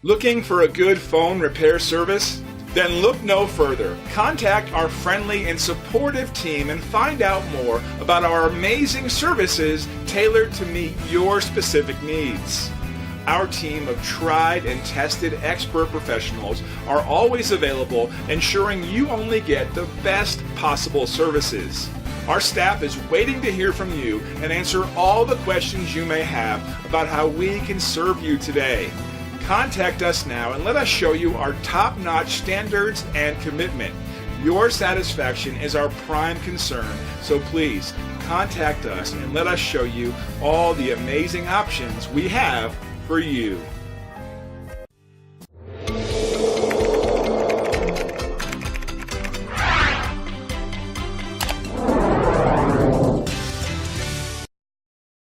Looking for a good phone repair service? Then look no further. Contact our friendly and supportive team and find out more about our amazing services tailored to meet your specific needs. Our team of tried and tested expert professionals are always available, ensuring you only get the best possible services. Our staff is waiting to hear from you and answer all the questions you may have about how we can serve you today. Contact us now and let us show you our top-notch standards and commitment. Your satisfaction is our prime concern, so please contact us and let us show you all the amazing options we have for you.